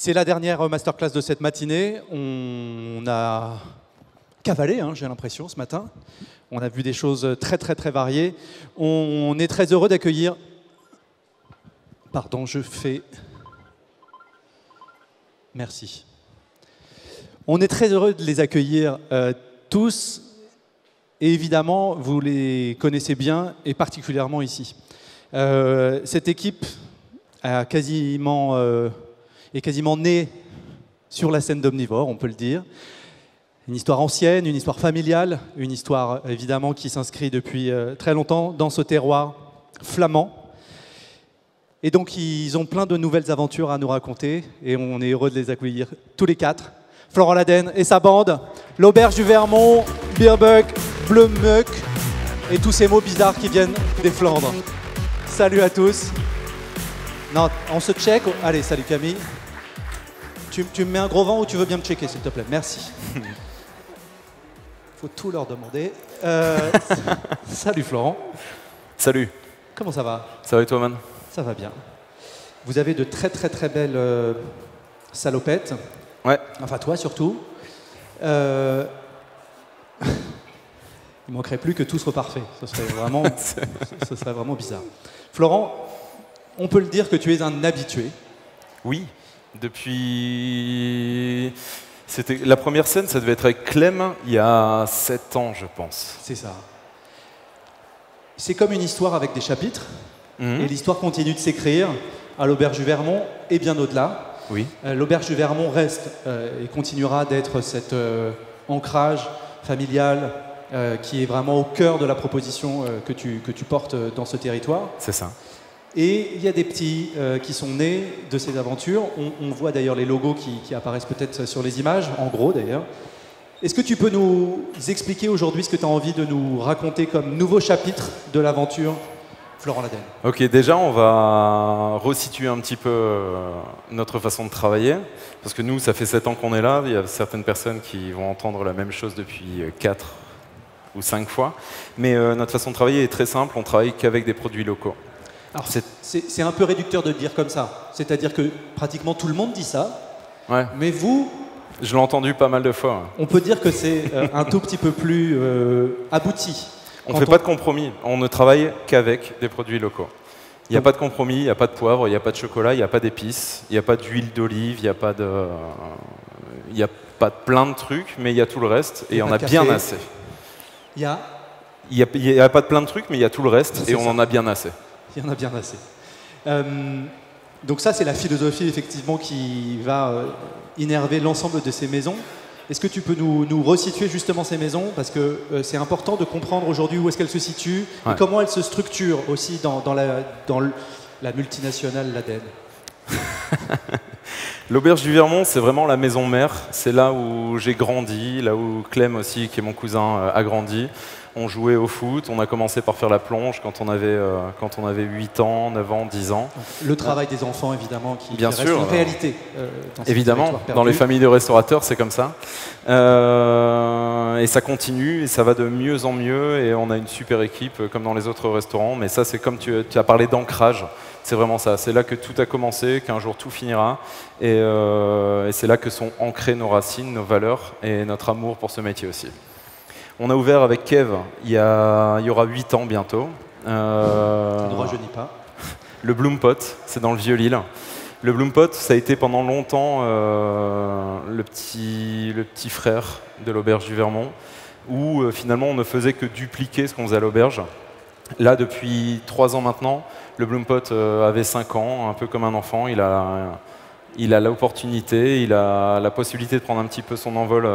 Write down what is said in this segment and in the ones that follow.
C'est la dernière masterclass de cette matinée. On a cavalé, hein, j'ai l'impression, ce matin. On a vu des choses très, très, très variées. On est très heureux d'accueillir... Pardon, je fais... Merci. On est très heureux de les accueillir tous. Et évidemment, vous les connaissez bien, et particulièrement ici. Cette équipe est quasiment née sur la scène d'Omnivore, on peut le dire. Une histoire ancienne, une histoire familiale, une histoire évidemment qui s'inscrit depuis très longtemps dans ce terroir flamand. Et donc ils ont plein de nouvelles aventures à nous raconter, et on est heureux de les accueillir tous les quatre. Florent Laden et sa bande, l'Auberge du Vermont, Beerbuck, Bleu Muck, et tous ces mots bizarres qui viennent des Flandres. Salut à tous. Non, on se check. Allez, salut Camille. Tu me mets un gros vent ou tu veux bien me checker, s'il te plaît? Merci. Faut tout leur demander. Salut Florent. Salut. Comment ça va? Ça va et toi, man? Ça va bien. Vous avez de très très très belles salopettes. Ouais. Enfin toi surtout. Il manquerait plus que tout soit parfait. Ce serait vraiment bizarre. Florent, on peut le dire que tu es un habitué. Oui, depuis... La première scène, ça devait être avec Clem, il y a 7 ans, je pense. C'est ça. C'est comme une histoire avec des chapitres, et l'histoire continue de s'écrire à l'Auberge du Vermont et bien au-delà. Oui. L'Auberge du Vermont reste et continuera d'être cet ancrage familial qui est vraiment au cœur de la proposition que tu portes dans ce territoire. C'est ça. Et il y a des petits qui sont nés de ces aventures. On voit d'ailleurs les logos qui apparaissent peut-être sur les images, en gros d'ailleurs. Est-ce que tu peux nous expliquer aujourd'hui ce que tu as envie de nous raconter comme nouveau chapitre de l'aventure Florent Laden? Ok, déjà on va resituer un petit peu notre façon de travailler. Parce que nous, ça fait 7 ans qu'on est là. Il y a certaines personnes qui vont entendre la même chose depuis 4 ou 5 fois. Mais notre façon de travailler est très simple. On travaille qu'avec des produits locaux. Alors c'est un peu réducteur de le dire comme ça. C'est-à-dire que pratiquement tout le monde dit ça. Ouais. Mais vous... Je l'ai entendu pas mal de fois. Ouais. On peut dire que c'est un tout petit peu plus abouti. On ne fait pas de compromis. On ne travaille qu'avec des produits locaux. Il n'y a pas de compromis, il n'y a pas de poivre, il n'y a pas de chocolat, il n'y a pas d'épices, il n'y a pas d'huile d'olive, il n'y a pas de... Il n'y a pas de plein de trucs, mais il y a tout le reste, et on a bien assez. Il y a... Il n'y a pas de plein de trucs, mais il y a tout le reste, et on en a bien assez. Il y en a bien assez. Donc ça, c'est la philosophie, effectivement, qui va innerver l'ensemble de ces maisons. Est-ce que tu peux nous resituer justement ces maisons? Parce que c'est important de comprendre aujourd'hui où est-ce qu'elles se situent, et comment elles se structurent aussi dans la multinationale Laden. L'Auberge du Vermont, c'est vraiment la maison mère. C'est là où j'ai grandi, là où Clem aussi, qui est mon cousin, a grandi. On jouait au foot, on a commencé par faire la plonge quand on avait 8 ans, 9 ans, 10 ans. Le travail des enfants, évidemment, qui Bien reste sûr, une réalité. Évidemment, dans les familles de restaurateurs, c'est comme ça. Et ça continue, et ça va de mieux en mieux, et on a une super équipe, comme dans les autres restaurants. Mais ça, c'est comme tu as parlé d'ancrage. C'est vraiment ça. C'est là que tout a commencé, qu'un jour tout finira. Et c'est là que sont ancrées nos racines, nos valeurs, et notre amour pour ce métier aussi. On a ouvert avec Kev il y aura 8 ans bientôt. Ça ne rajeunit pas. Le Bloom Pot, c'est dans le Vieux-Lille. Le Bloom Pot, ça a été pendant longtemps le petit frère de l'Auberge du Vermont, où finalement on ne faisait que dupliquer ce qu'on faisait à l'auberge. Là, depuis 3 ans maintenant, le Bloom Pot avait 5 ans, un peu comme un enfant. Il a l'opportunité, il a la possibilité de prendre un petit peu son envol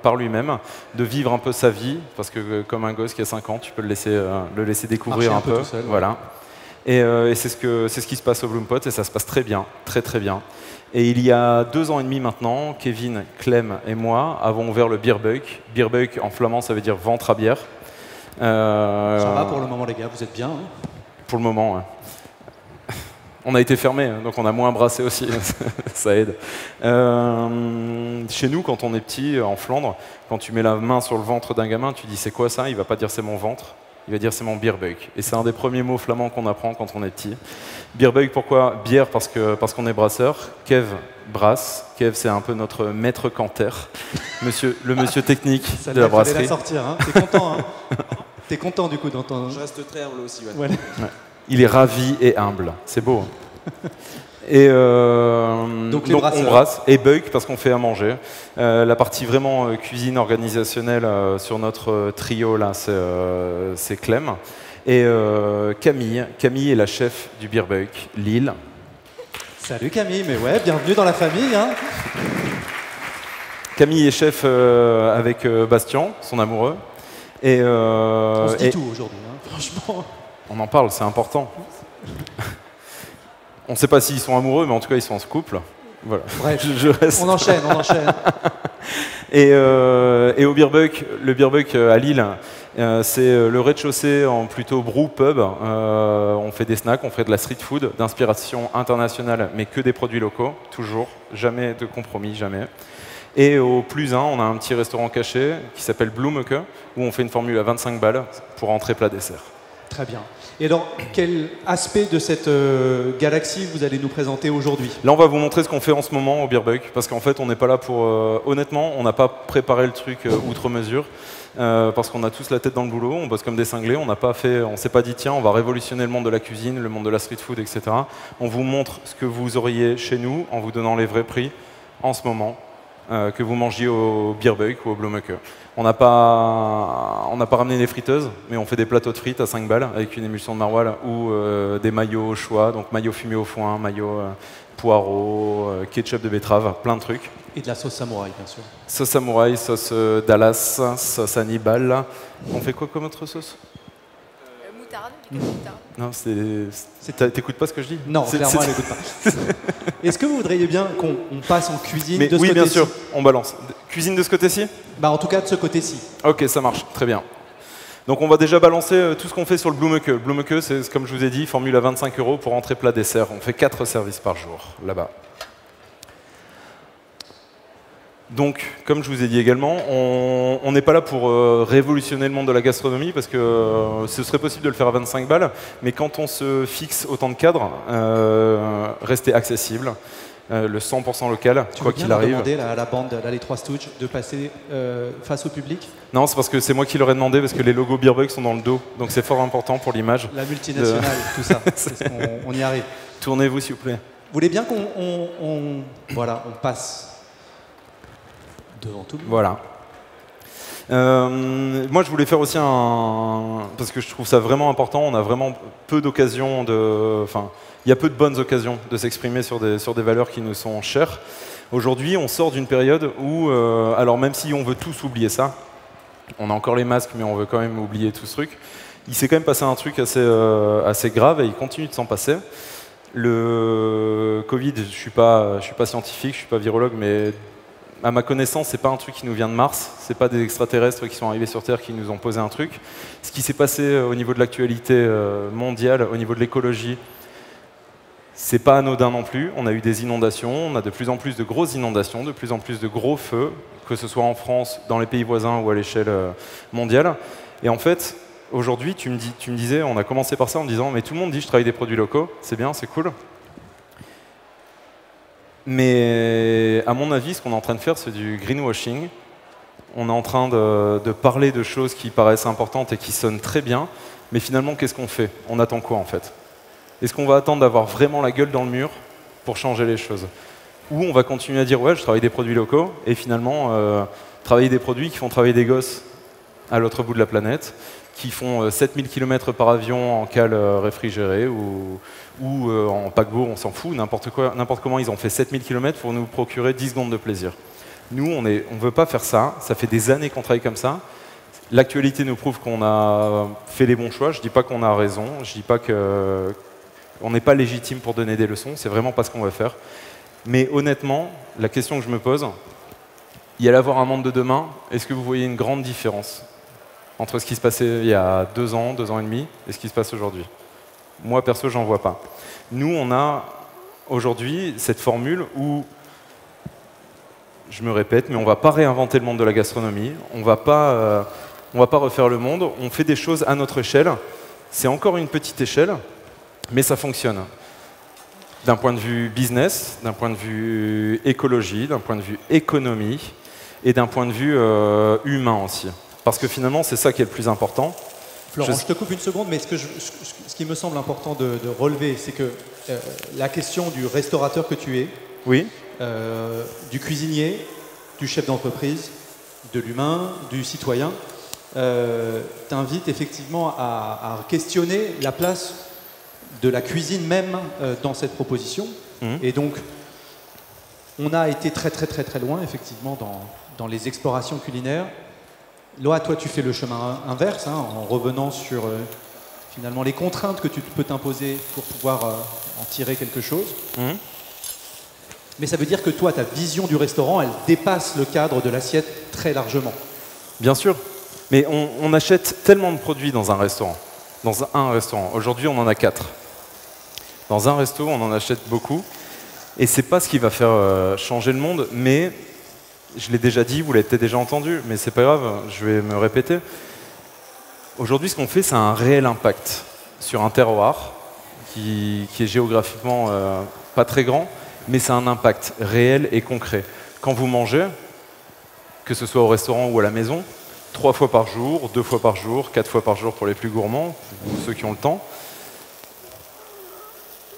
par lui-même, de vivre un peu sa vie, parce que comme un gosse qui a 5 ans, tu peux le laisser découvrir un peu. Tout seul, voilà. Et c'est ce qui se passe au Bloom Pot, et ça se passe très bien, très très bien. Et il y a 2 ans et demi maintenant, Kevin, Clem et moi avons ouvert le Beerbuck. Beerbuck en flamand, ça veut dire ventre à bière. Ça va pour le moment, les gars, vous êtes bien, hein? Pour le moment, ouais. On a été fermé, donc on a moins brassé aussi, ça aide. Chez nous, quand on est petit, en Flandre, quand tu mets la main sur le ventre d'un gamin, tu dis c'est quoi ça? Il va pas dire c'est mon ventre, Il va dire c'est mon bierbug. Et c'est un des premiers mots flamands qu'on apprend quand on est petit. Bierbug, pourquoi? Bière parce qu'on est brasseur. Kev, brasse. Kev, c'est un peu notre maître Canter, le monsieur technique de la brasserie. Ça la sortir, hein. T'es content, hein. T'es content du coup d'entendre. Je reste très humble aussi. Ouais. Voilà. Ouais. Il est ravi et humble. C'est beau. Hein. Et donc on brasse. Et bug parce qu'on fait à manger. La partie vraiment cuisine organisationnelle sur notre trio là, c'est Clem. Et Camille. Camille est la chef du Beerbug Lille. Salut Camille, mais ouais, bienvenue dans la famille. Hein. Camille est chef avec Bastien, son amoureux. Et, on se dit tout aujourd'hui, hein, franchement. On en parle, c'est important. On ne sait pas s'ils sont amoureux, mais en tout cas, ils sont en couple. Voilà. Bref, je reste. On enchaîne. Et au Beerbug, le Beerbug à Lille, c'est le rez-de-chaussée en plutôt brew pub. On fait des snacks, on fait de la street food d'inspiration internationale, mais que des produits locaux, toujours. Jamais de compromis, jamais. Et au plus 1, on a un petit restaurant caché qui s'appelle Bloemeke, où on fait une formule à 25 balles pour entrée plat dessert. Très bien. Et alors, quel aspect de cette galaxie vous allez nous présenter aujourd'hui? Là, on va vous montrer ce qu'on fait en ce moment au Beerbug, parce qu'en fait, on n'est pas là pour... honnêtement, on n'a pas préparé le truc outre mesure, parce qu'on a tous la tête dans le boulot, on bosse comme des cinglés, on s'est pas dit, tiens, on va révolutionner le monde de la cuisine, le monde de la street food, etc. On vous montre ce que vous auriez chez nous, en vous donnant les vrais prix, en ce moment, que vous mangiez au Beerbug ou au Bloemeke. On n'a pas ramené des friteuses, mais on fait des plateaux de frites à 5 balles avec une émulsion de maroilles ou des maillots au choix, donc maillot fumé au foin, maillot poireau, ketchup de betterave, plein de trucs. Et de la sauce samouraï, bien sûr. Sauce samouraï, sauce Dallas, sauce Hannibal. On fait quoi comme autre sauce? Moutarde, du moutarde. Non, t'écoutes pas ce que je dis? Non, clairement, elle n'écoute pas. Est-ce que vous voudriez bien qu'on passe en cuisine de ce côté-ci? Oui, bien sûr, on balance. Cuisine de ce côté-ci? Bah, en tout cas, de ce côté-ci. Ok, ça marche, très bien. Donc on va déjà balancer tout ce qu'on fait sur le Bloemeke. Le Bloemeke, c'est comme je vous ai dit, formule à 25 € pour entrée plat dessert. On fait 4 services par jour, là-bas. Donc, comme je vous ai dit également, on n'est pas là pour révolutionner le monde de la gastronomie, parce que ce serait possible de le faire à 25 balles, mais quand on se fixe autant de cadres, rester accessible, le 100% local, quoi qu'il arrive. Tu veux demander à la bande, là, les trois Stooges, de passer face au public? Non, c'est parce que c'est moi qui leur ai demandé, parce que les logos Beerbug sont dans le dos, donc c'est fort important pour l'image. La multinationale, tout ça, on y arrive. Tournez-vous, s'il vous plaît. Vous voulez bien qu'on passe devant tout le monde? Voilà. Moi, je voulais faire aussi parce que je trouve ça vraiment important. On a vraiment peu d'occasions il y a peu de bonnes occasions de s'exprimer sur des valeurs qui nous sont chères. Aujourd'hui, on sort d'une période où, alors même si on veut tous oublier ça, on a encore les masques, mais on veut quand même oublier tout ce truc. Il s'est quand même passé un truc assez grave et il continue de s'en passer. Le Covid, je suis pas scientifique, je suis pas virologue, mais à ma connaissance, c'est pas un truc qui nous vient de Mars, c'est pas des extraterrestres qui sont arrivés sur Terre qui nous ont posé un truc. Ce qui s'est passé au niveau de l'actualité mondiale, au niveau de l'écologie, c'est pas anodin non plus. On a eu des inondations, on a de plus en plus de grosses inondations, de plus en plus de gros feux, que ce soit en France, dans les pays voisins ou à l'échelle mondiale. Et en fait, aujourd'hui, tu me disais, on a commencé par ça en disant, mais tout le monde dit je travaille des produits locaux, c'est bien, c'est cool. Mais à mon avis, ce qu'on est en train de faire, c'est du greenwashing. On est en train de parler de choses qui paraissent importantes et qui sonnent très bien, mais finalement, qu'est-ce qu'on fait? On attend quoi en fait? Est-ce qu'on va attendre d'avoir vraiment la gueule dans le mur pour changer les choses? Ou on va continuer à dire ouais, je travaille des produits locaux, et finalement, travailler des produits qui font travailler des gosses à l'autre bout de la planète, qui font 7000 km par avion en cale réfrigérée ou en paquebot, on s'en fout, n'importe comment, ils ont fait 7000 km pour nous procurer 10 secondes de plaisir. Nous, on ne veut pas faire ça, ça fait des années qu'on travaille comme ça. L'actualité nous prouve qu'on a fait les bons choix, je ne dis pas qu'on a raison, je ne dis pas qu'on n'est pas légitime pour donner des leçons, c'est vraiment pas ce qu'on veut faire. Mais honnêtement, la question que je me pose, y allait avoir un monde de demain, est-ce que vous voyez une grande différence entre ce qui se passait il y a 2 ans, 2 ans et demi, et ce qui se passe aujourd'hui? Moi, perso, j'en vois pas. Nous, on a aujourd'hui cette formule où, je me répète, mais on va pas réinventer le monde de la gastronomie, on va pas on ne va pas refaire le monde, on fait des choses à notre échelle. C'est encore une petite échelle, mais ça fonctionne. D'un point de vue business, d'un point de vue écologie, d'un point de vue économie et d'un point de vue humain aussi. Parce que finalement, c'est ça qui est le plus important. Florent, je te coupe une seconde, mais ce qui me semble important de relever, c'est que la question du restaurateur que tu es, oui. Du cuisinier, du chef d'entreprise, de l'humain, du citoyen, t'invite effectivement à questionner la place de la cuisine même dans cette proposition. Et donc, on a été très loin, effectivement, dans les explorations culinaires. Loa, toi, tu fais le chemin inverse, hein, en revenant sur finalement les contraintes que tu peux t'imposer pour pouvoir en tirer quelque chose. Mais ça veut dire que toi, ta vision du restaurant, elle dépasse le cadre de l'assiette très largement. Bien sûr, mais on achète tellement de produits dans un restaurant. Dans un restaurant. Aujourd'hui, on en a 4. Dans un resto, on en achète beaucoup. Et c'est pas ce qui va faire changer le monde, mais je l'ai déjà dit, vous l'avez peut-être déjà entendu, mais c'est pas grave, je vais me répéter. Aujourd'hui, ce qu'on fait, c'est un réel impact sur un terroir qui est géographiquement pas très grand, mais c'est un impact réel et concret. Quand vous mangez, que ce soit au restaurant ou à la maison, 3 fois par jour, 2 fois par jour, 4 fois par jour pour les plus gourmands, ou ceux qui ont le temps,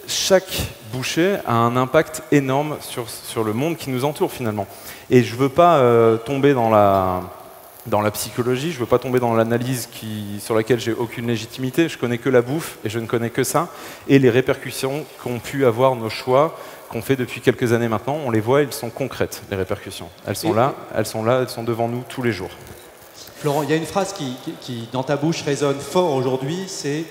chaque bouchée a un impact énorme sur le monde qui nous entoure finalement. Et je ne veux pas tomber dans la psychologie, je ne veux pas tomber dans l'analyse sur laquelle j'ai aucune légitimité. Je connais que la bouffe et je ne connais que ça. Et les répercussions qu'ont pu avoir nos choix qu'on fait depuis quelques années maintenant, on les voit, elles sont concrètes, les répercussions. Elles sont là, elles sont devant nous tous les jours. Florent, il y a une phrase qui dans ta bouche, résonne fort aujourd'hui, c'est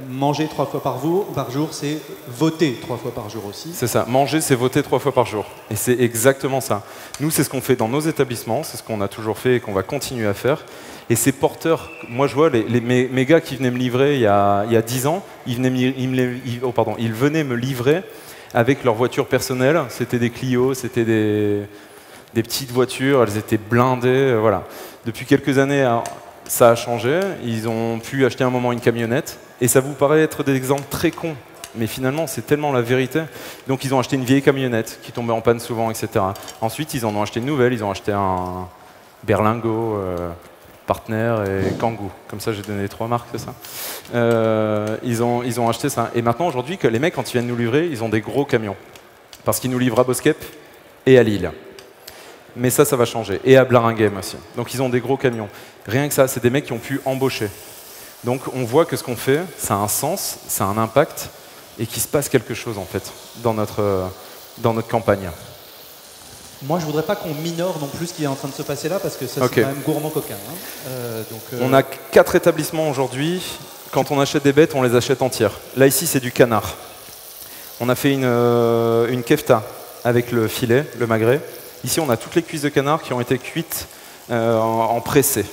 manger 3 fois par jour, c'est voter 3 fois par jour aussi. C'est ça, manger, c'est voter 3 fois par jour. Et c'est exactement ça. Nous, c'est ce qu'on fait dans nos établissements, c'est ce qu'on a toujours fait et qu'on va continuer à faire. Et c'est porteur. Moi, je vois mes gars qui venaient me livrer il y a 10 ans, ils venaient me livrer avec leur voiture personnelle. C'était des Clio, c'était des petites voitures, elles étaient blindées, voilà. Depuis quelques années, ça a changé. Ils ont pu acheter un moment une camionnette. Et ça vous paraît être des exemples très cons. Mais finalement, c'est tellement la vérité. Donc, ils ont acheté une vieille camionnette qui tombait en panne souvent, etc. Ensuite, ils en ont acheté une nouvelle. Ils ont acheté un Berlingo, Partner et Kangoo. Comme ça, j'ai donné 3 marques, c'est ça. Ils ont acheté ça. Et maintenant, aujourd'hui, que les mecs, quand ils viennent nous livrer, ils ont des gros camions. Parce qu'ils nous livrent à Boskep et à Lille. Mais ça va changer. Et à Blaringhem aussi. Donc, ils ont des gros camions. Rien que ça, c'est des mecs qui ont pu embaucher. Donc, on voit que ce qu'on fait, ça a un sens, ça a un impact, et qu'il se passe quelque chose, en fait, dans notre campagne. Moi, je voudrais pas qu'on minore non plus ce qui est en train de se passer là, parce que ça, c'est quand même gourmand coquin. Hein. On a 4 établissements aujourd'hui. Quand on achète des bêtes, on les achète entières. Là, ici, c'est du canard. On a fait une kefta avec le filet, le magret. Ici, on a toutes les cuisses de canard qui ont été cuites en pressé.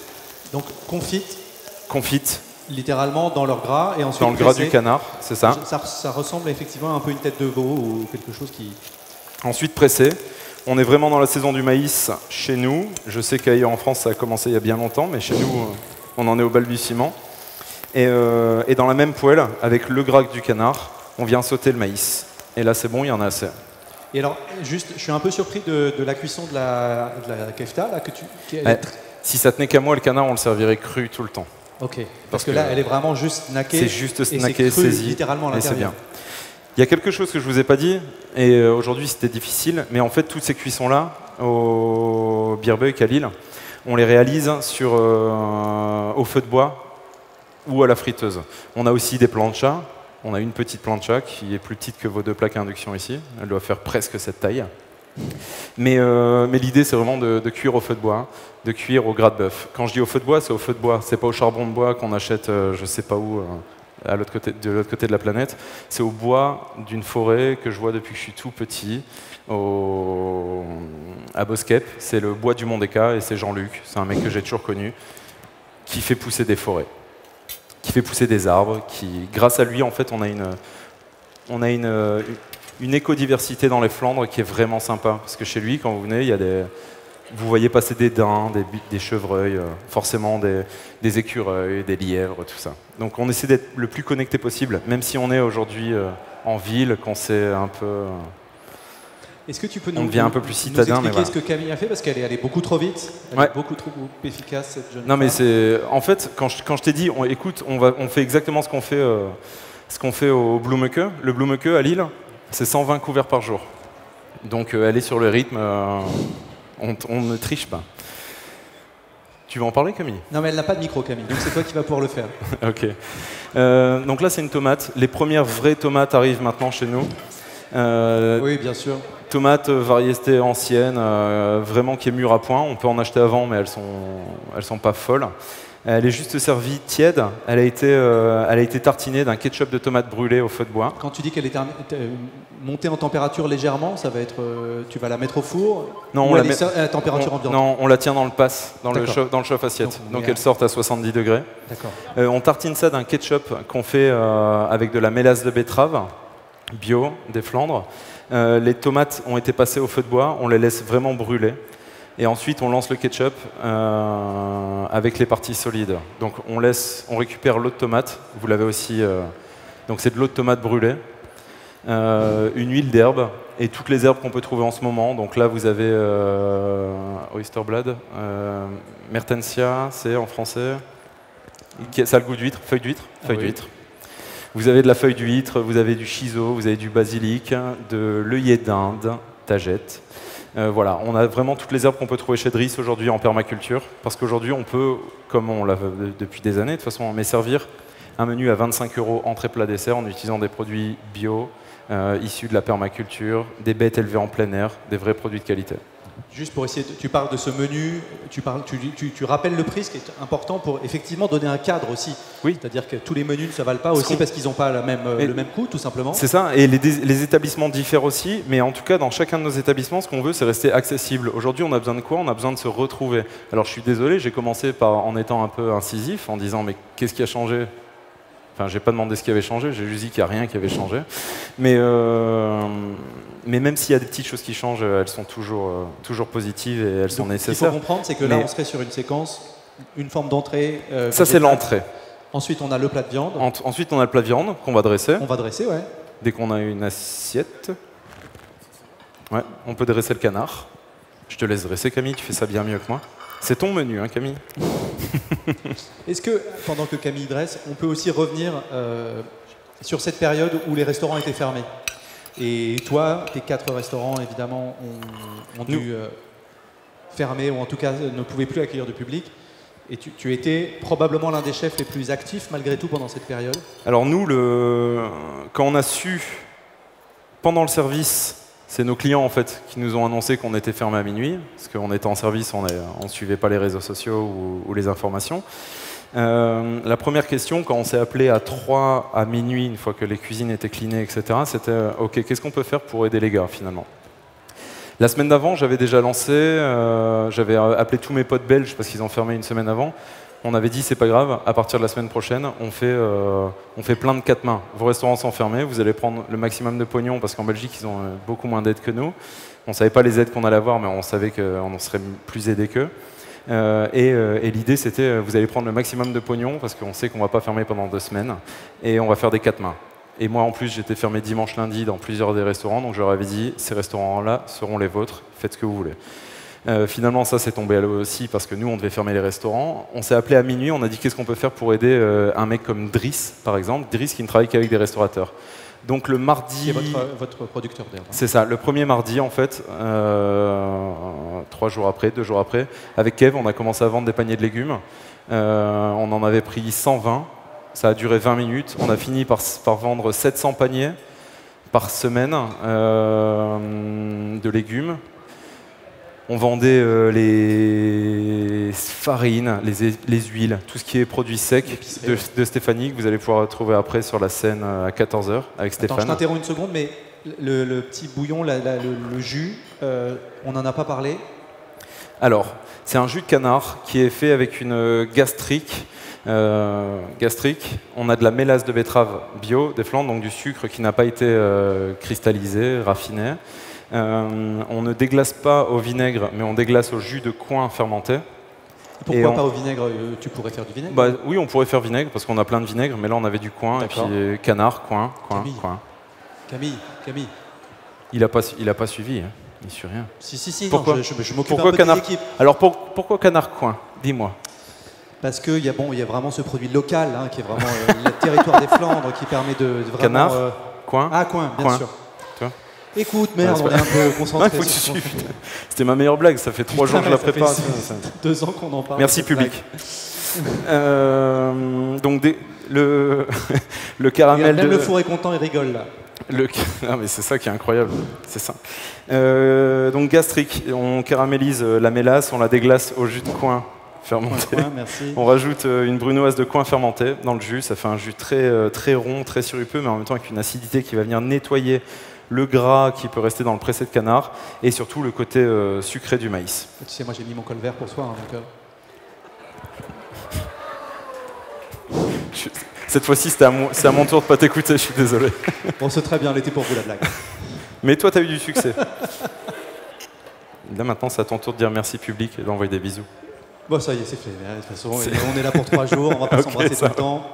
Donc, confites. Confites. Littéralement dans leur gras et ensuite dans le gras du canard, c'est ça. Ça ressemble effectivement à un peu une tête de veau ou quelque chose qui... Ensuite pressé. On est vraiment dans la saison du maïs chez nous. Je sais qu'ailleurs en France, ça a commencé il y a bien longtemps, mais chez nous, on en est au balbutiement. Et dans la même poêle, avec le gras du canard, on vient sauter le maïs. Et là, c'est bon, il y en a assez. Et alors, juste, je suis un peu surpris de la cuisson de la kefta, là, si ça tenait qu'à moi, le canard, on le servirait cru tout le temps. Ok, parce que là, elle est vraiment juste snackée. C'est juste snacké, saisi, littéralement à et c'est l'intérieur. bien. Il y a quelque chose que je ne vous ai pas dit, et aujourd'hui c'était difficile, mais en fait toutes ces cuissons-là, au Birbeuk à Lille, on les réalise au feu de bois ou à la friteuse. On a aussi des planchas, on a une petite plancha qui est plus petite que vos 2 plaques à induction ici, elle doit faire presque cette taille. Mais l'idée, c'est vraiment de cuire au feu de bois, de cuire au gras de bœuf. Quand je dis au feu de bois, c'est au feu de bois. C'est pas au charbon de bois qu'on achète, je sais pas où, de l'autre côté de la planète. C'est au bois d'une forêt que je vois depuis que je suis tout petit, à Boskep. C'est le bois du Mont Descas et c'est Jean-Luc, c'est un mec que j'ai toujours connu, qui fait pousser des forêts, qui fait pousser des arbres, grâce à lui, en fait, on a une écodiversité dans les Flandres qui est vraiment sympa. Parce que chez lui, quand vous venez, il y a vous voyez passer des daims, des chevreuils, forcément des écureuils, des lièvres, tout ça. Donc on essaie d'être le plus connecté possible, même si on est aujourd'hui en ville, qu'on sait un peu... Est-ce que tu peux on nous, devient un peu plus citadin, nous expliquer mais voilà. ce que Camille a fait, parce qu'elle est allée beaucoup trop vite, elle Ouais. est beaucoup trop efficace, cette jeune Non mais femme. c'est... En fait, quand je t'ai dit, écoute, on fait exactement ce qu'on fait au Bloemeke. Le Bloemeke à Lille, c'est 120 couverts par jour. Donc elle est sur le rythme, on ne triche pas. Tu veux en parler, Camille? Non mais elle n'a pas de micro, Camille, donc c'est toi qui vas pouvoir le faire. Ok. Donc là, c'est une tomate. Les premières vraies tomates arrivent maintenant chez nous. Oui, bien sûr. Tomates variété ancienne, vraiment qui est mûre à point. On peut en acheter avant, mais elles sont pas folles. Elle est juste servie tiède. Elle a été tartinée d'un ketchup de tomate brûlée au feu de bois. Quand tu dis qu'elle est montée en température légèrement, ça va être, tu vas la mettre au four? Non, ou on elle la est à la température ambiante? Non, on la tient dans le pass, dans le D'accord. chauffe-assiette. Donc, Donc elle sort à 70 degrés. D'accord. On tartine ça d'un ketchup qu'on fait avec de la mélasse de betterave, bio, des Flandres. Les tomates ont été passées au feu de bois, on les laisse vraiment brûler. Et ensuite, on lance le ketchup avec les parties solides. Donc on récupère l'eau de tomate, vous l'avez aussi, donc c'est de l'eau de tomate brûlée, une huile d'herbe et toutes les herbes qu'on peut trouver en ce moment. Donc là, vous avez Oysterblad, Mertensia, c'est en français, ça a le goût d'huître, feuille d'huître, feuille d'huître. Vous avez de la feuille d'huître, vous avez du chiso, vous avez du basilic, de l'œillet d'Inde, tagette. Voilà, on a vraiment toutes les herbes qu'on peut trouver chez Driss aujourd'hui en permaculture, parce qu'aujourd'hui on peut, comme on l'a fait depuis des années de toute façon, mais servir un menu à 25 € entrée plat dessert en utilisant des produits bio, issus de la permaculture, des bêtes élevées en plein air, des vrais produits de qualité. Juste pour essayer, tu parles de ce menu, tu rappelles le prix, ce qui est important pour effectivement donner un cadre aussi. Oui. C'est-à-dire que tous les menus ne se valent pas aussi parce qu'ils n'ont pas le même coût, tout simplement. C'est ça, et les établissements diffèrent aussi, mais en tout cas, dans chacun de nos établissements, ce qu'on veut, c'est rester accessible. Aujourd'hui, on a besoin de quoi? On a besoin de se retrouver. Alors, je suis désolé, j'ai commencé en étant un peu incisif, en disant, mais qu'est-ce qui a changé? Enfin, j'ai pas demandé ce qui avait changé, j'ai juste dit qu'il n'y a rien qui avait changé. Mais même s'il y a des petites choses qui changent, elles sont toujours positives et elles sont nécessaires. Ce qu'il faut comprendre, c'est que là, on serait sur une séquence, une forme d'entrée. Ça, c'est l'entrée. Ensuite, on a le plat de viande. Ensuite, on a le plat de viande qu'on va dresser. On va dresser, ouais. Dès qu'on a une assiette. Ouais, on peut dresser le canard. Je te laisse dresser, Camille, tu fais ça bien mieux que moi. C'est ton menu, hein, Camille. Est-ce que, pendant que Camille dresse, on peut aussi revenir sur cette période où les restaurants étaient fermés? Et toi, tes 4 restaurants, évidemment, ont dû fermer, ou en tout cas ne pouvaient plus accueillir de public. Et tu étais probablement l'un des chefs les plus actifs, malgré tout, pendant cette période? Alors nous, quand on a su, pendant le service, c'est nos clients en fait qui nous ont annoncé qu'on était fermé à minuit, parce qu'on était en service, on ne suivait pas les réseaux sociaux ou les informations. La première question, quand on s'est appelé à 3 à minuit, une fois que les cuisines étaient cleanées, etc., c'était « Ok, qu'est-ce qu'on peut faire pour aider les gars finalement ?» La semaine d'avant, j'avais déjà lancé, j'avais appelé tous mes potes belges parce qu'ils ont fermé une semaine avant. On avait dit, c'est pas grave, à partir de la semaine prochaine, on fait plein de 4 mains. Vos restaurants sont fermés, vous allez prendre le maximum de pognon parce qu'en Belgique, ils ont beaucoup moins d'aides que nous. On ne savait pas les aides qu'on allait avoir, mais on savait qu'on serait plus aidés qu'eux. Et l'idée, c'était, vous allez prendre le maximum de pognon parce qu'on sait qu'on ne va pas fermer pendant 2 semaines et on va faire des 4 mains. Et moi, en plus, j'étais fermé dimanche, lundi dans plusieurs des restaurants, donc je leur avais dit, ces restaurants-là seront les vôtres, faites ce que vous voulez. Finalement, ça s'est tombé à l'eau aussi parce que nous, on devait fermer les restaurants. On s'est appelé à minuit, on a dit qu'est-ce qu'on peut faire pour aider un mec comme Driss, par exemple. Driss qui ne travaille qu'avec des restaurateurs. Donc le mardi... C'est votre producteur d'herbe. C'est ça, le premier mardi, en fait, 2 jours après, avec Kev, on a commencé à vendre des paniers de légumes. On en avait pris 120, ça a duré 20 minutes. On a fini par vendre 700 paniers par semaine de légumes. On vendait les farines, les huiles, tout ce qui est produits secs de Stéphanie, que vous allez pouvoir retrouver après sur la scène à 14h avec Stéphane. Attends, je t'interromps une seconde, mais le petit bouillon, le jus, on n'en a pas parlé? Alors, c'est un jus de canard qui est fait avec une gastrique. On a de la mélasse de betterave bio des Flandres, donc du sucre qui n'a pas été cristallisé, raffiné. On ne déglace pas au vinaigre, mais on déglace au jus de coing fermenté. Pourquoi pas au vinaigre? Tu pourrais faire du vinaigre? Bah, oui, on pourrait faire vinaigre, parce qu'on a plein de vinaigre, mais là on avait du coing, et puis canard, coing. Camille. Il a pas suivi, hein. Il suit rien. Si, pourquoi non, je m'occupe un peu des équipes. Alors pourquoi canard coing? Dis-moi. Parce qu'il y a vraiment ce produit local, hein, qui est vraiment le territoire des Flandres, qui permet de vraiment... Canard, coing. Ah, coing, bien sûr. Toi Écoute, merde, on est un peu concentré. C'était ma meilleure blague, ça fait 3 jours que je la prépare. 2 ans qu'on en parle. Merci public. Donc le caramel même le four est content, il rigole là. Ah, mais c'est ça qui est incroyable, c'est ça. Donc gastrique, on caramélise la mélasse, on la déglace au jus de coing fermenté. Merci. On rajoute une brunoise de coing fermenté dans le jus, ça fait un jus très rond, très sirupeux, mais en même temps avec une acidité qui va venir nettoyer le gras qui peut rester dans le pressé de canard, et surtout le côté sucré du maïs. Tu sais, moi j'ai mis mon col vert pour toi. Hein, donc, Cette fois-ci, c'est à mon tour de pas t'écouter, je suis désolé. Bon, c'est très bien, elle était pour vous la blague. Mais toi, tu as eu du succès. Là, maintenant, c'est à ton tour de dire merci public et d'envoyer des bisous. Bon, ça y est, c'est fait. De toute façon, on est là pour 3 jours, on va pas s'embrasser tout le temps.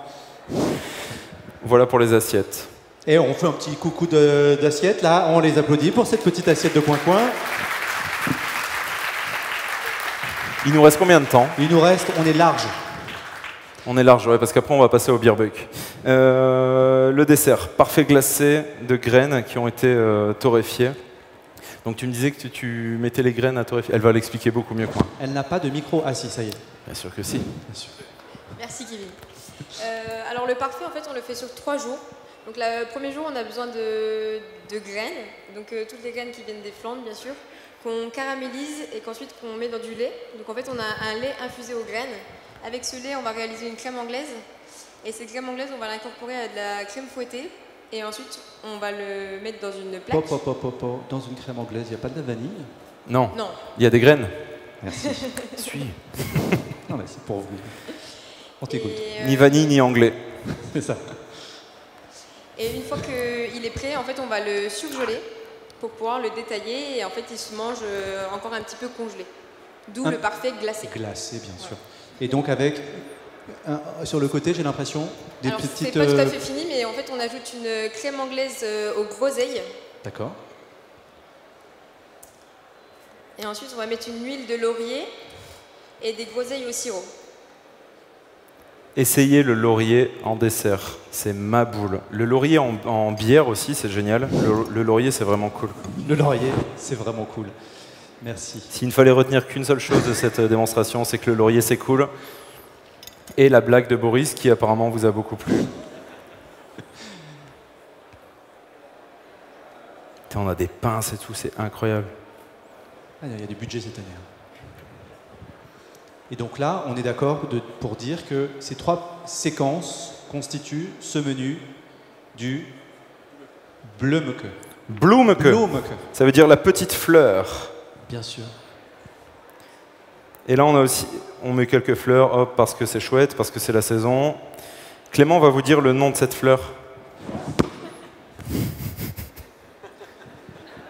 Voilà pour les assiettes. Et on fait un petit coucou d'assiette, là. On les applaudit pour cette petite assiette de coin-coin. Il nous reste combien de temps? Il nous reste, on est large. On est large, ouais, parce qu'après on va passer au beerbuck. Le dessert, parfait glacé de graines qui ont été torréfiées. Donc tu me disais que tu mettais les graines à torréfier. Elle va l'expliquer beaucoup mieux que moi. Elle n'a pas de micro. Ah si, ça y est. Bien sûr que si. Bien sûr. Merci Kevin. Alors le parfait, en fait, on le fait sur 3 jours. Donc le premier jour, on a besoin de graines, donc toutes les graines qui viennent des Flandres, bien sûr, qu'on caramélise et qu'ensuite qu'on met dans du lait. Donc en fait, on a un lait infusé aux graines. Avec ce lait, on va réaliser une crème anglaise. Et cette crème anglaise, on va l'incorporer à de la crème fouettée. Et ensuite, on va le mettre dans une plaque. Dans une crème anglaise, il n'y a pas de la vanille? Non. Il y a des graines. Merci. Suis. Non, mais c'est pour vous. On t'écoute. Ni vanille, ni anglais. C'est ça. Et une fois qu'il est prêt, en fait, on va le surgeler pour pouvoir le détailler. Et en fait, il se mange encore un petit peu congelé. D'où le parfait glacé. Glacé, bien sûr. Et donc avec, sur le côté, j'ai l'impression, des Alors, petites... c'est pas tout à fait fini, mais en fait, on ajoute une crème anglaise aux groseilles. D'accord. Et ensuite, on va mettre une huile de laurier et des groseilles au sirop. Essayez le laurier en dessert, c'est ma boule. Le laurier en bière aussi, c'est génial. Le laurier, c'est vraiment cool. Le laurier, c'est vraiment cool. Merci. S'il ne fallait retenir qu'une seule chose de cette démonstration, c'est que le laurier, c'est cool. Et la blague de Boris, qui apparemment vous a beaucoup plu. On a des pinces et tout, c'est incroyable. Ah, il y a du budget cette année. Et donc là, on est d'accord pour dire que ces 3 séquences constituent ce menu du Bloemeke. Bloemeke. Ça veut dire la petite fleur. Bien sûr. Et là, on met quelques fleurs, hop, parce que c'est chouette, parce que c'est la saison. Clément va vous dire le nom de cette fleur.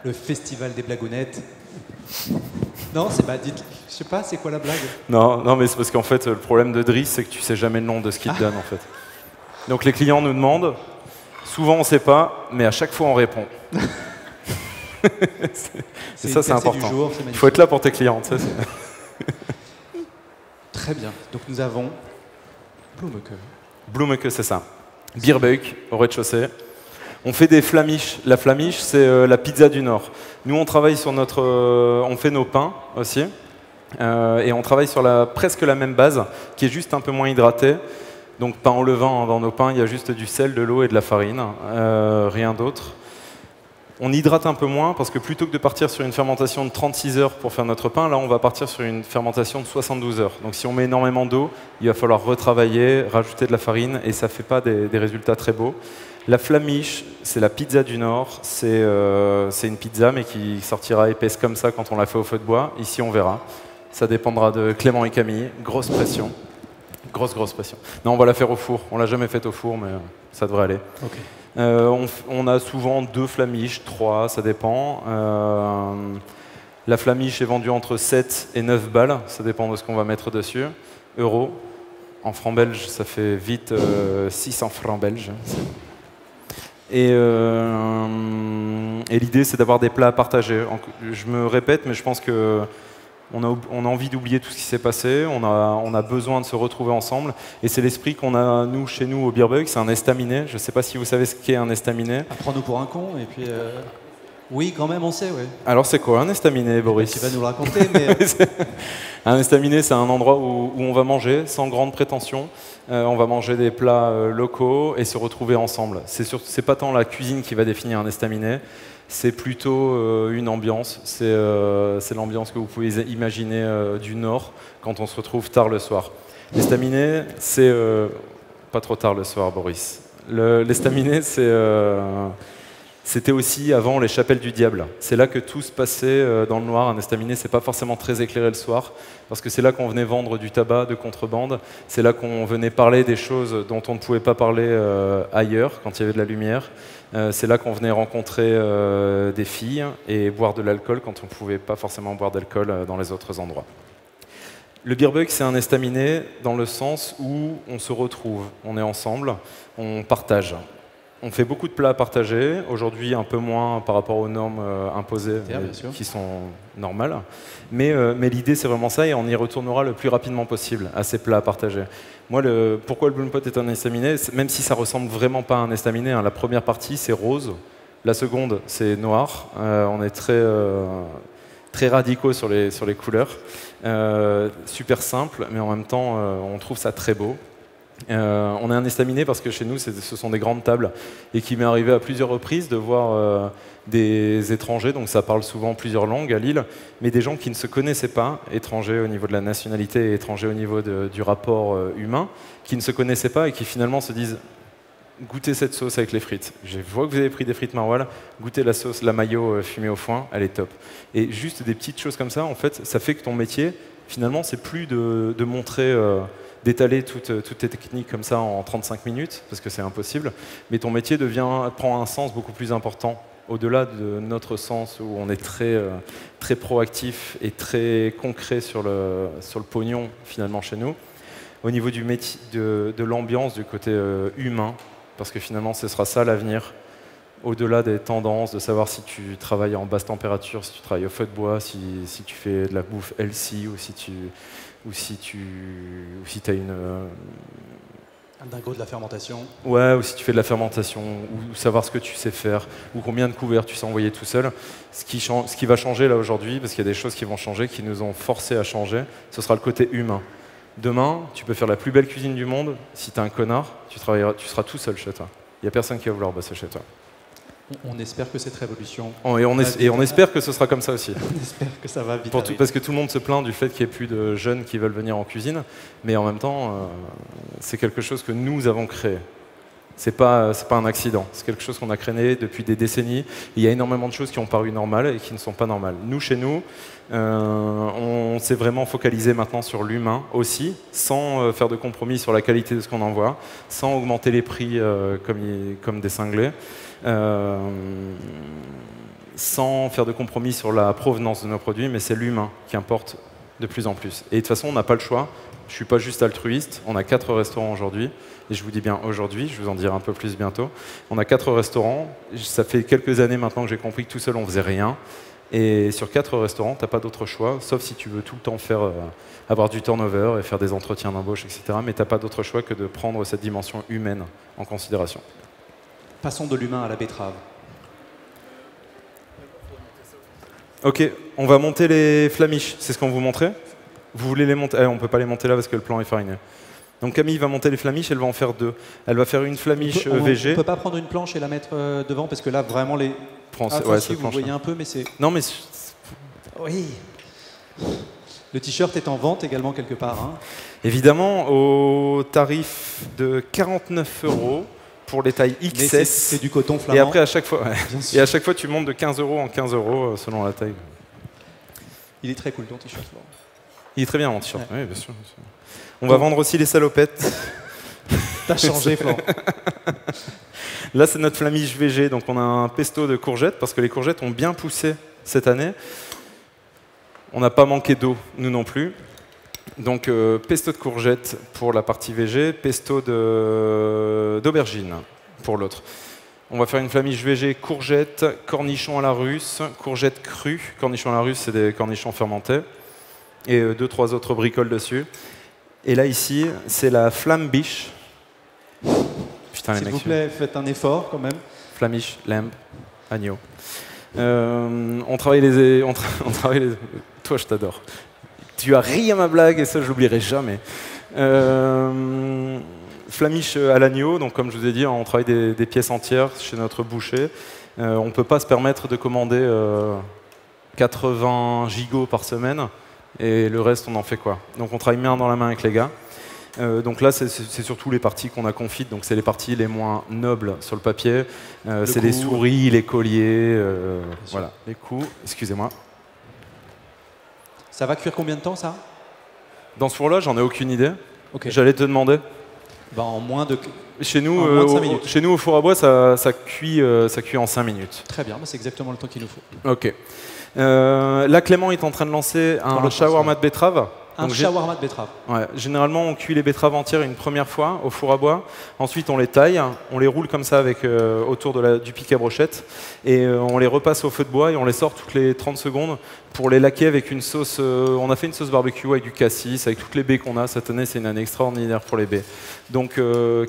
Le festival des blagounettes. Non, c'est pas dit. Je sais pas, c'est quoi la blague? Non, mais c'est parce qu'en fait, le problème de Driss, c'est que tu sais jamais le nom de ce qu'il te donne, en fait. Donc les clients nous demandent, souvent on sait pas, mais à chaque fois on répond. Et ça, c'est important. Il faut être là pour tes clients. Tu sais, très bien. Donc nous avons Bloemeke. Bloemeke, c'est ça. Beerbuck, au rez-de-chaussée. On fait des flamiches. La flamiche, c'est la pizza du Nord. Nous, on travaille sur on fait nos pains aussi. Et on travaille sur presque la même base, qui est juste un peu moins hydratée. Donc pain au levain, dans nos pains, il y a juste du sel, de l'eau et de la farine. Rien d'autre. On hydrate un peu moins parce que plutôt que de partir sur une fermentation de 36 heures pour faire notre pain, là on va partir sur une fermentation de 72 heures. Donc si on met énormément d'eau, il va falloir retravailler, rajouter de la farine et ça ne fait pas des résultats très beaux. La flamiche, c'est la pizza du Nord. C'est une pizza mais qui sortira épaisse comme ça quand on la fait au feu de bois. Ici on verra. Ça dépendra de Clément et Camille. Grosse pression. Grosse pression. Non, on va la faire au four. On l'a jamais faite au four mais ça devrait aller. Okay. On a souvent 2 flamiches, 3, ça dépend. La flamiche est vendue entre 7 et 9 balles, ça dépend de ce qu'on va mettre dessus. Euros. En francs belges, ça fait vite 600 francs belges. Et l'idée, c'est d'avoir des plats à partager. Je me répète, mais je pense qu'on a envie d'oublier tout ce qui s'est passé. On a besoin de se retrouver ensemble. Et c'est l'esprit qu'on a, nous, chez nous, au Beerbug. C'est un estaminet. Je ne sais pas si vous savez ce qu'est un estaminet. Prends-nous pour un con, et puis... Oui, quand même, on sait, oui. Alors, c'est quoi un estaminet, Boris? Tu vas nous le raconter, mais... Un estaminet, c'est un endroit où on va manger sans grande prétention. On va manger des plats locaux et se retrouver ensemble. C'est pas tant la cuisine qui va définir un estaminet, c'est plutôt une ambiance. C'est l'ambiance que vous pouvez imaginer du Nord quand on se retrouve tard le soir. L'estaminet, c'est... pas trop tard le soir, Boris. L'estaminet, c'était aussi avant les chapelles du diable. C'est là que tout se passait dans le noir. Un estaminet, c'est pas forcément très éclairé le soir, parce que c'est là qu'on venait vendre du tabac de contrebande. C'est là qu'on venait parler des choses dont on ne pouvait pas parler ailleurs, quand il y avait de la lumière. C'est là qu'on venait rencontrer des filles et boire de l'alcool quand on ne pouvait pas forcément boire d'alcool dans les autres endroits. Le Beerbug, c'est un estaminet dans le sens où on se retrouve, on est ensemble, on partage. On fait beaucoup de plats à partager, aujourd'hui un peu moins par rapport aux normes imposées qui sont normales. Mais l'idée c'est vraiment ça et on y retournera le plus rapidement possible à ces plats à partager. Moi, pourquoi le Bloom Pot est un estaminet, même si ça ressemble vraiment pas à un estaminet, hein, la première partie c'est rose, la seconde c'est noir, on est très radicaux sur les couleurs, super simple mais en même temps on trouve ça très beau. On est un estaminet parce que chez nous, ce sont des grandes tables et qu'il m'est arrivé à plusieurs reprises de voir des étrangers, donc ça parle souvent plusieurs langues à Lille, mais des gens qui ne se connaissaient pas, étrangers au niveau de la nationalité et étrangers au niveau du rapport humain, qui ne se connaissaient pas et qui finalement se disent « goûtez cette sauce avec les frites. Je vois que vous avez pris des frites maroilles, goûtez la sauce, la mayo fumée au foin, elle est top. » Et juste des petites choses comme ça, en fait, ça fait que ton métier, finalement, c'est plus de montrer... d'étaler toutes tes techniques comme ça en 35 minutes, parce que c'est impossible, mais ton métier prend un sens beaucoup plus important, au-delà de notre sens où on est très proactif et très concret sur le pognon, finalement, chez nous. Au niveau du métier, de l'ambiance, du côté humain, parce que finalement, ce sera ça l'avenir, au-delà des tendances, de savoir si tu travailles en basse température, si tu travailles au feu de bois, si tu fais de la bouffe healthy, ou si tu as un dingo de la fermentation. Ouais, ou si tu fais de la fermentation, ou savoir ce que tu sais faire, ou combien de couverts tu sais envoyer tout seul. Ce qui va changer là aujourd'hui, parce qu'il y a des choses qui vont changer, qui nous ont forcés à changer, ce sera le côté humain. Demain, tu peux faire la plus belle cuisine du monde, si tu es un connard, tu seras tout seul chez toi. Il n'y a personne qui va vouloir bosser chez toi. On espère que cette révolution... Et on espère que ce sera comme ça aussi. On espère que ça va vite. Parce que tout le monde se plaint du fait qu'il n'y ait plus de jeunes qui veulent venir en cuisine, mais en même temps, c'est quelque chose que nous avons créé. C'est pas un accident, c'est quelque chose qu'on a créé depuis des décennies. Il y a énormément de choses qui ont paru normales et qui ne sont pas normales. Nous, chez nous, on s'est vraiment focalisé maintenant sur l'humain aussi, sans faire de compromis sur la qualité de ce qu'on envoie, sans augmenter les prix comme des cinglés. Sans faire de compromis sur la provenance de nos produits, mais c'est l'humain qui importe de plus en plus. Et de toute façon, on n'a pas le choix. Je ne suis pas juste altruiste. On a 4 restaurants aujourd'hui. Et je vous dis bien aujourd'hui, je vous en dirai un peu plus bientôt. On a 4 restaurants. Ça fait quelques années maintenant que j'ai compris que tout seul, on ne faisait rien. Et sur 4 restaurants, tu n'as pas d'autre choix, sauf si tu veux tout le temps avoir du turnover et faire des entretiens d'embauche, etc. Mais tu n'as pas d'autre choix que de prendre cette dimension humaine en considération. Passons de l'humain à la betterave. Ok, on va monter les flamiches, c'est ce qu'on vous montrait. Vous voulez les monter? On ne peut pas les monter là parce que le plan est fariné. Donc Camille va monter les flamiches, elle va en faire 2. Elle va faire une flamiche VG. On ne peut pas prendre une planche et la mettre devant parce que là vraiment les... si, vous voyez un peu, mais c'est... Non mais... Oui. Le t-shirt est en vente également quelque part. Hein. Évidemment, au tarif de 49 €. Pour les tailles XS. C'est du coton flamand. Et après, à chaque fois, tu montes de 15 € en 15 € selon la taille. Il est très cool ton t-shirt. Il est très bien mon t-shirt, oui, bien sûr. On va vendre aussi les salopettes. T'as changé, Florent. Là, c'est notre flamiche VG, donc on a un pesto de courgettes, parce que les courgettes ont bien poussé cette année. On n'a pas manqué d'eau, nous non plus. Donc, pesto de courgettes pour la partie VG, pesto d'aubergine pour l'autre. On va faire une flamiche VG courgettes, cornichons à la russe, courgettes crues. Cornichons à la russe, c'est des cornichons fermentés. Et 2-3 autres bricoles dessus. Et là, ici, c'est la flambiche. Putain, les mecs. S'il vous plaît, faites un effort quand même. Flamiche, lamb, agneau. On travaille les... Toi, je t'adore. Tu as ri à ma blague et ça, je l'oublierai jamais. Flamiche à l'agneau, donc comme je vous ai dit, on travaille des pièces entières chez notre boucher. On ne peut pas se permettre de commander 80 gigots par semaine et le reste, on en fait quoi? Donc on travaille main dans la main avec les gars. Donc là, c'est surtout les parties qu'on a confites, donc c'est les parties les moins nobles sur le papier. C'est les souris, les colliers, voilà, les coups. Excusez-moi. Ça va cuire combien de temps, ça? Dans ce four-là, j'en ai aucune idée. Okay. J'allais te demander. Ben, en moins de... Chez nous, moins de 5 minutes. Chez nous, au four à bois, ça cuit en 5 minutes. Très bien, c'est exactement le temps qu'il nous faut. Ok. Là, Clément est en train de lancer un shawarma de betterave. Un shawarma de betterave. Ouais, généralement, on cuit les betteraves entières une première fois au four à bois. Ensuite, on les taille, on les roule comme ça avec, autour du pic à brochette. Et on les repasse au feu de bois et on les sort toutes les 30 secondes pour les laquer avec une sauce. On a fait une sauce barbecue avec du cassis, avec toutes les baies qu'on a. Cette année, c'est une année extraordinaire pour les baies. Donc,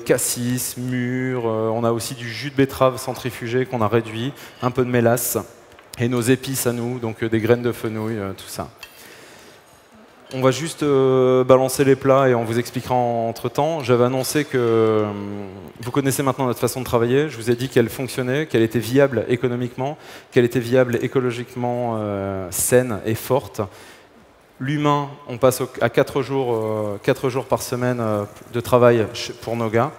cassis, mûre, on a aussi du jus de betterave centrifugé qu'on a réduit, un peu de mélasse et nos épices à nous, donc des graines de fenouil, tout ça. On va juste balancer les plats et on vous expliquera entre-temps. J'avais annoncé que vous connaissez maintenant notre façon de travailler. Je vous ai dit qu'elle fonctionnait, qu'elle était viable économiquement, qu'elle était viable écologiquement saine et forte. L'humain, on passe à 4 jours par semaine de travail pour nos gars,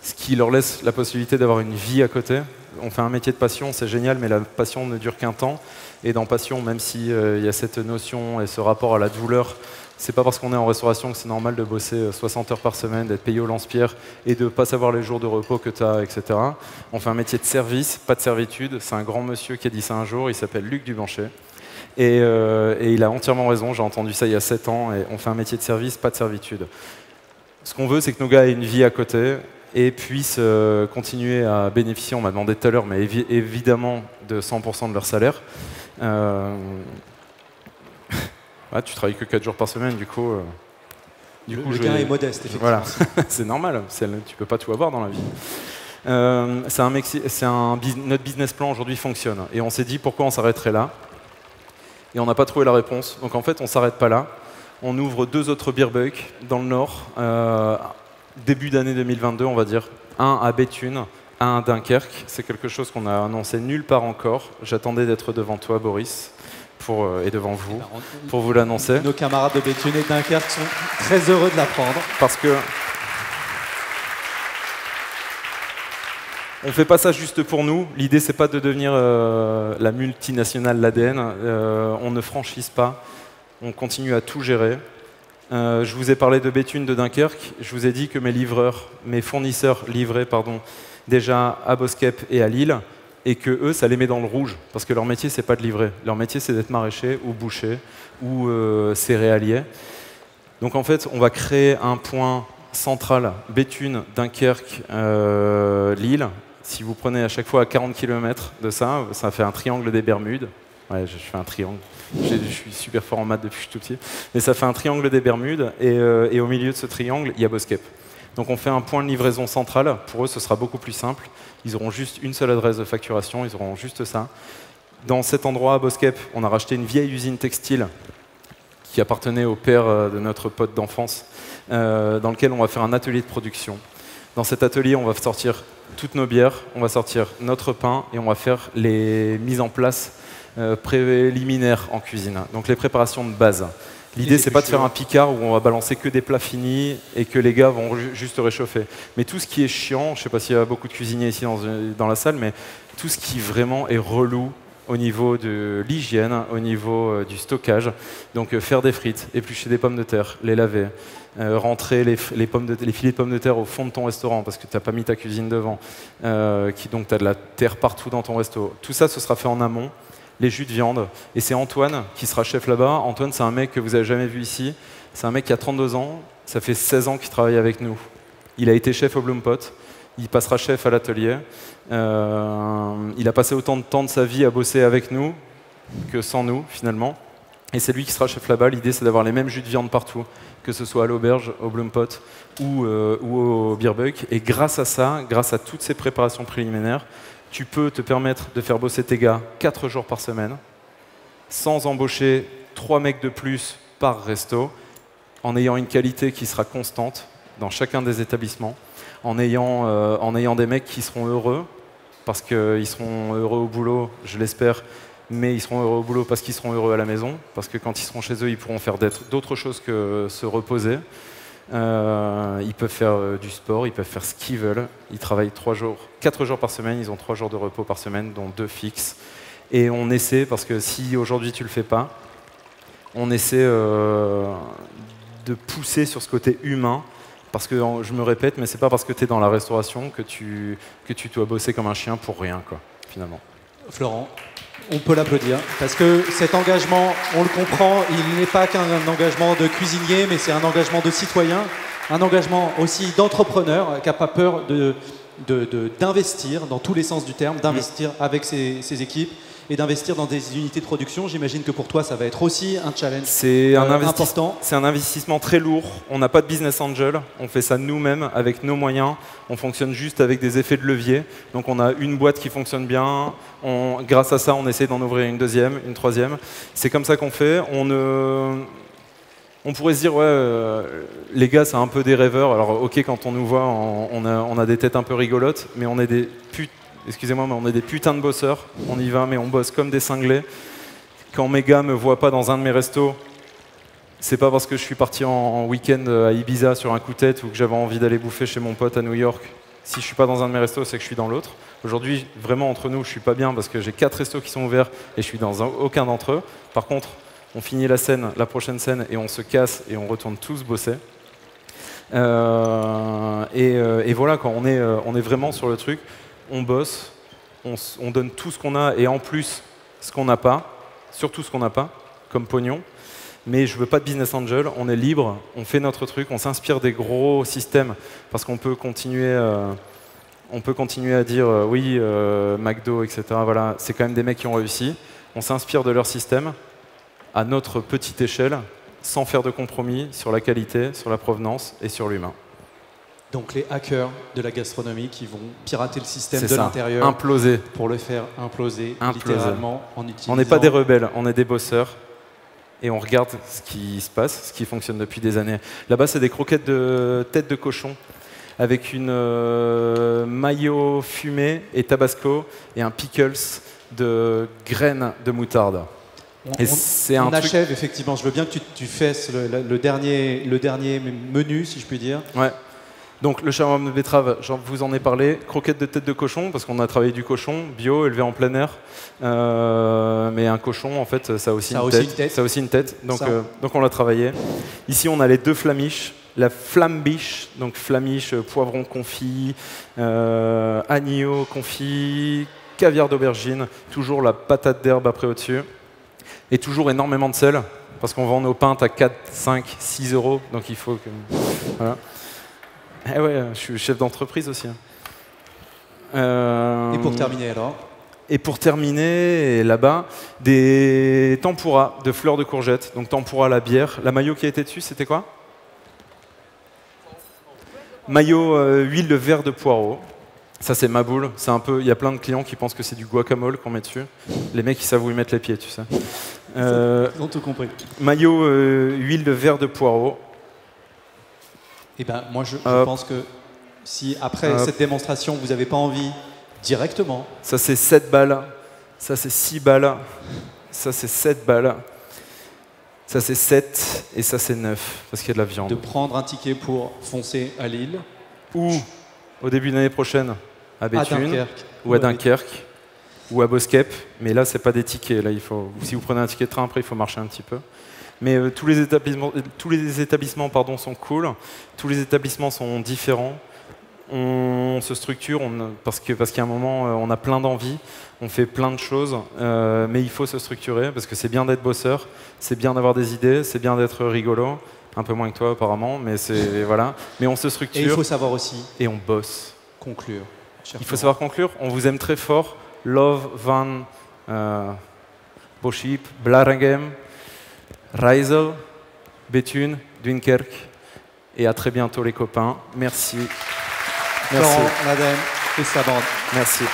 ce qui leur laisse la possibilité d'avoir une vie à côté. On fait un métier de passion, c'est génial, mais la passion ne dure qu'un temps. Et dans passion, même s'il y a cette notion et ce rapport à la douleur, c'est pas parce qu'on est en restauration que c'est normal de bosser 60 heures par semaine, d'être payé au lance-pierre et de ne pas savoir les jours de repos que tu as, etc. On fait un métier de service, pas de servitude. C'est un grand monsieur qui a dit ça un jour, il s'appelle Luc Dubanché. Et il a entièrement raison, j'ai entendu ça il y a 7 ans. Et on fait un métier de service, pas de servitude. Ce qu'on veut, c'est que nos gars aient une vie à côté et puissent continuer à bénéficier, on m'a demandé tout à l'heure, mais évidemment de 100% de leur salaire. Ouais, tu travailles que 4 jours par semaine, du coup le gain est modeste, effectivement. Voilà, c'est normal, tu peux pas tout avoir dans la vie. Notre business plan aujourd'hui fonctionne. Et on s'est dit pourquoi on s'arrêterait là. Et on n'a pas trouvé la réponse. Donc en fait, on ne s'arrête pas là. On ouvre 2 autres Beerbuck dans le Nord, début d'année 2022, on va dire. Un à Béthune, un à Dunkerque. C'est quelque chose qu'on a annoncé nulle part encore. J'attendais d'être devant toi, Boris, et devant vous, pour vous l'annoncer. Nos camarades de Béthune et de Dunkerque sont très heureux de l'apprendre. Parce que on ne fait pas ça juste pour nous. L'idée, c'est pas de devenir la multinationale l'ADN. On ne franchise pas. On continue à tout gérer. Je vous ai parlé de Béthune, de Dunkerque. Je vous ai dit que mes fournisseurs livraient déjà à Boskep et à Lille, et que eux, ça les met dans le rouge, parce que leur métier, c'est pas de livrer. Leur métier, c'est d'être maraîcher ou boucher ou céréalier. Donc en fait, on va créer un point central, Béthune, Dunkerque, Lille. Si vous prenez à chaque fois à 40 km de ça, ça fait un triangle des Bermudes. Ouais, je fais un triangle. Je suis super fort en maths depuis que je suis tout petit. Mais ça fait un triangle des Bermudes, et au milieu de ce triangle, il y a Boskep. Donc on fait un point de livraison central. Pour eux, ce sera beaucoup plus simple. Ils auront juste une seule adresse de facturation, ils auront juste ça. Dans cet endroit, à Boskep, on a racheté une vieille usine textile qui appartenait au père de notre pote d'enfance, dans lequel on va faire un atelier de production. Dans cet atelier, on va sortir toutes nos bières, on va sortir notre pain et on va faire les mises en place préliminaires en cuisine, donc les préparations de base. L'idée, c'est pas de faire un picard où on va balancer que des plats finis et que les gars vont juste réchauffer. Mais tout ce qui est chiant, je sais pas s'il y a beaucoup de cuisiniers ici dans la salle, mais tout ce qui vraiment est relou au niveau de l'hygiène, au niveau du stockage. Donc faire des frites, éplucher des pommes de terre, les laver, rentrer les filets de pommes de terre au fond de ton restaurant parce que tu n'as pas mis ta cuisine devant, donc tu as de la terre partout dans ton resto. Tout ça, ce sera fait en amont. Les jus de viande. Et c'est Antoine qui sera chef là-bas. Antoine, c'est un mec que vous avez jamais vu ici. C'est un mec qui a 32 ans. Ça fait 16 ans qu'il travaille avec nous. Il a été chef au Bloom Pot. Il passera chef à l'atelier. Il a passé autant de temps de sa vie à bosser avec nous que sans nous, finalement. Et c'est lui qui sera chef là-bas. L'idée, c'est d'avoir les mêmes jus de viande partout, que ce soit à l'auberge, au Bloom Pot ou au Beer Buck. Et grâce à ça, grâce à toutes ces préparations préliminaires, tu peux te permettre de faire bosser tes gars 4 jours par semaine, sans embaucher 3 mecs de plus par resto, en ayant une qualité qui sera constante dans chacun des établissements, en ayant des mecs qui seront heureux, parce qu'ils seront heureux au boulot, je l'espère, mais ils seront heureux au boulot parce qu'ils seront heureux à la maison, parce que quand ils seront chez eux, ils pourront faire d'autres choses que se reposer. Ils peuvent faire du sport, ils peuvent faire ce qu'ils veulent. Ils travaillent 4 jours par semaine, ils ont 3 jours de repos par semaine, dont 2 fixes. Et on essaie, parce que si aujourd'hui tu le fais pas, on essaie de pousser sur ce côté humain, parce que je me répète, mais c'est pas parce que tu es dans la restauration que tu dois bosser comme un chien pour rien, quoi, finalement. Florent, on peut l'applaudir, parce que cet engagement, on le comprend, il n'est pas qu'un engagement de cuisinier, mais c'est un engagement de citoyen, un engagement aussi d'entrepreneur qui n'a pas peur d'investir, dans tous les sens du terme, d'investir avec ses équipes et d'investir dans des unités de production. J'imagine que pour toi, ça va être aussi un challenge important. C'est un investissement très lourd. On n'a pas de business angel. On fait ça nous-mêmes, avec nos moyens. On fonctionne juste avec des effets de levier. Donc on a une boîte qui fonctionne bien. Grâce à ça, on essaie d'en ouvrir une deuxième, une troisième. C'est comme ça qu'on fait. On pourrait se dire, ouais, les gars, c'est un peu des rêveurs. Alors ok, quand on nous voit, on a des têtes un peu rigolotes, mais on est des excusez-moi, mais on est des putains de bosseurs. On y va, mais on bosse comme des cinglés. Quand mes gars me voient pas dans un de mes restos, c'est pas parce que je suis parti en week-end à Ibiza sur un coup de tête ou que j'avais envie d'aller bouffer chez mon pote à New York. Si je suis pas dans un de mes restos, c'est que je suis dans l'autre. Aujourd'hui, vraiment, entre nous, je suis pas bien parce que j'ai 4 restos qui sont ouverts et je suis dans aucun d'entre eux. Par contre, on finit la prochaine scène et on se casse et on retourne tous bosser. Et voilà, quand on est vraiment sur le truc, on bosse, on donne tout ce qu'on a et en plus ce qu'on n'a pas, surtout ce qu'on n'a pas, comme pognon. Mais je veux pas de business angel, on est libre, on fait notre truc, on s'inspire des gros systèmes parce qu'on peut continuer à dire oui, McDo, etc. Voilà, c'est quand même des mecs qui ont réussi. On s'inspire de leur système à notre petite échelle, sans faire de compromis sur la qualité, sur la provenance et sur l'humain. Donc les hackers de la gastronomie qui vont pirater le système de l'intérieur, imploser, pour le faire imploser. Littéralement en utilisant... On n'est pas des rebelles, on est des bosseurs et on regarde ce qui se passe, ce qui fonctionne depuis des années. Là-bas, c'est des croquettes de tête de cochon avec une mayo fumée et tabasco et un pickles de graines de moutarde. On achève, effectivement. Je veux bien que tu fasses le dernier menu, si je puis dire. Ouais. Donc le shawarma de betterave, vous en ai parlé. Croquettes de tête de cochon, parce qu'on a travaillé du cochon, bio, élevé en plein air. Mais un cochon, en fait, ça a aussi une tête. Donc on l'a travaillé. Ici, on a les 2 flamiches. La flambiche, donc flamiche, poivron confit, agneau confit, caviar d'aubergine, toujours la patate d'herbe après au-dessus. Et toujours énormément de sel, parce qu'on vend nos pintes à 4, 5, 6 euros, donc il faut que... Voilà. Eh ouais, je suis chef d'entreprise aussi. Et pour terminer alors? Et pour terminer, là-bas, des tempuras de fleurs de courgettes. Donc tempura à la bière. La mayo qui a été dessus, c'était quoi? Mayo, huile de verre de poireau. Ça, c'est ma boule. C'est un peu. Il y a plein de clients qui pensent que c'est du guacamole qu'on met dessus. Les mecs, ils savent où ils mettent les pieds, tu sais. Ils ont tout compris. Mayo, huile de verre de poireau. Eh ben, moi, je pense que si après cette démonstration, vous n'avez pas envie directement. Ça, c'est 7 balles. Ça, c'est 6 balles. Ça, c'est 7 balles. Ça, c'est 7. Et ça, c'est 9. Parce qu'il y a de la viande. De prendre un ticket pour foncer à Lille. Ou, au début de l'année prochaine, à Béthune. Dunkerque. Ou à Dunkerque. ou à Boskep, mais là, c'est pas des tickets. Là, si vous prenez un ticket de train, après, il faut marcher un petit peu. Mais tous les établissements sont cool, tous les établissements sont différents. On se structure parce qu'il y a un moment, on a plein d'envies, on fait plein de choses, mais il faut se structurer parce que c'est bien d'être bosseur, c'est bien d'avoir des idées, c'est bien d'être rigolo, un peu moins que toi apparemment, mais voilà. Mais on se structure. Et il faut savoir aussi. Et on bosse. Conclure. Il faut savoir conclure. On vous aime très fort. Love van Boschip, Blarengem, Reisel, Bethune, Dunkerque. Et à très bientôt les copains. Merci. Florent, Madame et sa bande. Merci.